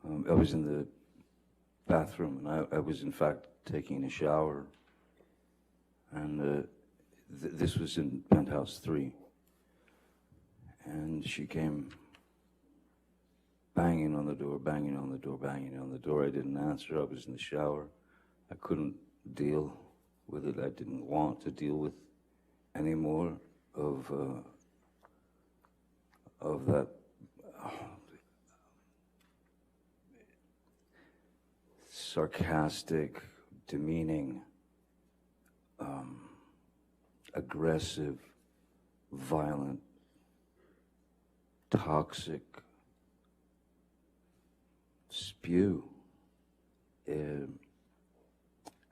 I was in the bathroom, and I was in fact taking a shower, and this was in penthouse 3, and she came banging on the door, banging on the door, banging on the door. I didn't answer. I was in the shower. I couldn't deal with it. I didn't want to deal with any more of that sarcastic, demeaning, aggressive, violent, toxic spew.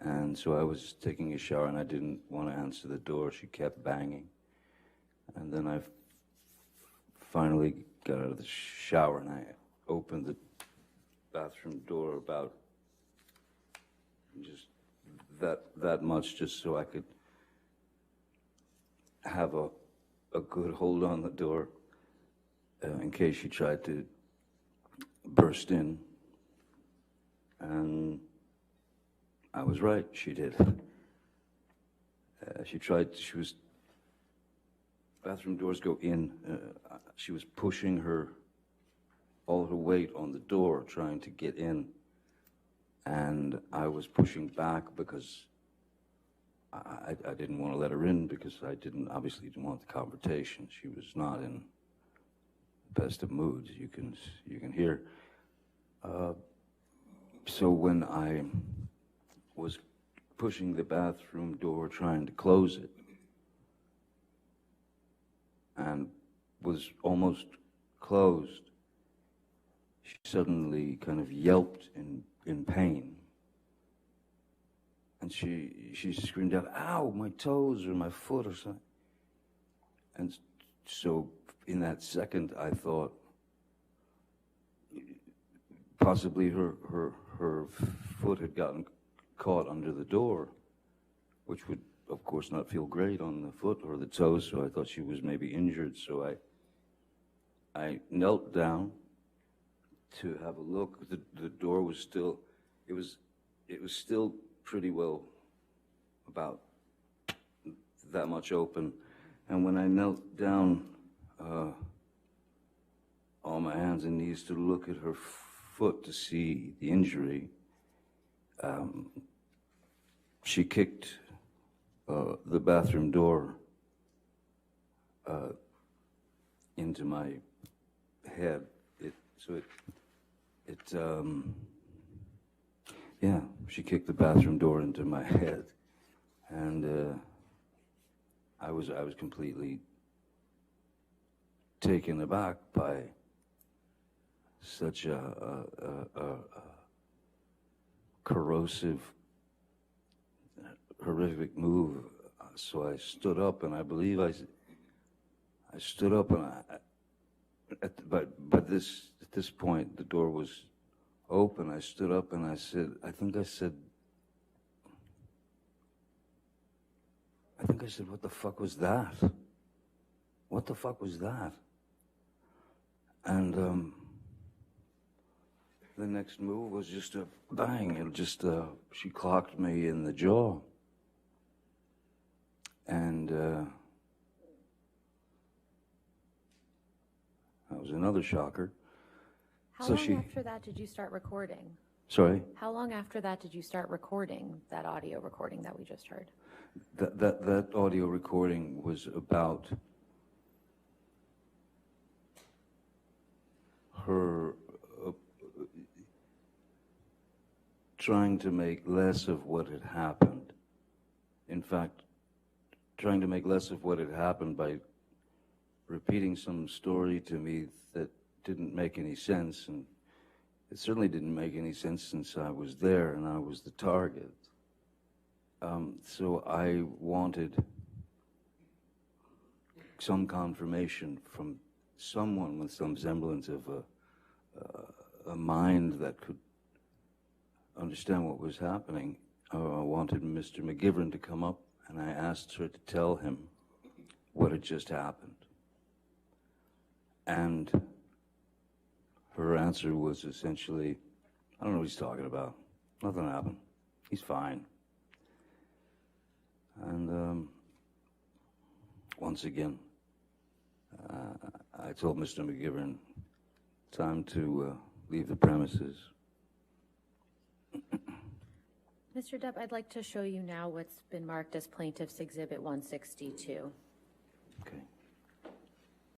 And so I was taking a shower, and I didn't want to answer the door. She kept banging. And then I finally got out of the shower, and I opened the bathroom door about just that much, just so I could have a good hold on the door in case she tried to burst in. And I was right, she did. Bathroom doors go in. She was pushing all her weight on the door, trying to get in. And I was pushing back because I didn't want to let her in, because I obviously didn't want the confrontation. She was not in the best of moods, you can hear. So when I was pushing the bathroom door, trying to close it, and was almost closed, she suddenly kind of yelped in pain. And she screamed out, "Ow, my toes or my foot or something." And so in that second, I thought possibly her foot had gotten caught under the door, which would, of course, not feel great on the foot or the toes, so I thought she was maybe injured. So I knelt down to have a look. The door was still, it was still pretty well about that much open. And when I knelt down on my hands and knees to look at her foot to see the injury, she kicked the bathroom door into my head. She kicked the bathroom door into my head, and I was completely taken aback by such a corrosive, horrific move. So I stood up, and I believe I stood up, and at this point the door was open. I stood up and I said, I think I said, "What the fuck was that? What the fuck was that?" And the next move was just a bang. She clocked me in the jaw. And that was another shocker. How long after that did you start recording? Sorry? How long after that did you start recording that audio recording that we just heard? That audio recording was about her trying to make less of what had happened. In fact, trying to make less of what had happened by repeating some story to me that didn't make any sense, and it certainly didn't make any sense since I was there and I was the target. So I wanted some confirmation from someone with some semblance of a mind that could understand what was happening. I wanted Mr. McGivern to come up, and I asked her to tell him what had just happened. And her answer was essentially, I don't know what he's talking about. Nothing happened. He's fine. And once again, I told Mr. McGivern, time to leave the premises. Mr. Depp, I'd like to show you now what's been marked as Plaintiff's Exhibit 162. Okay.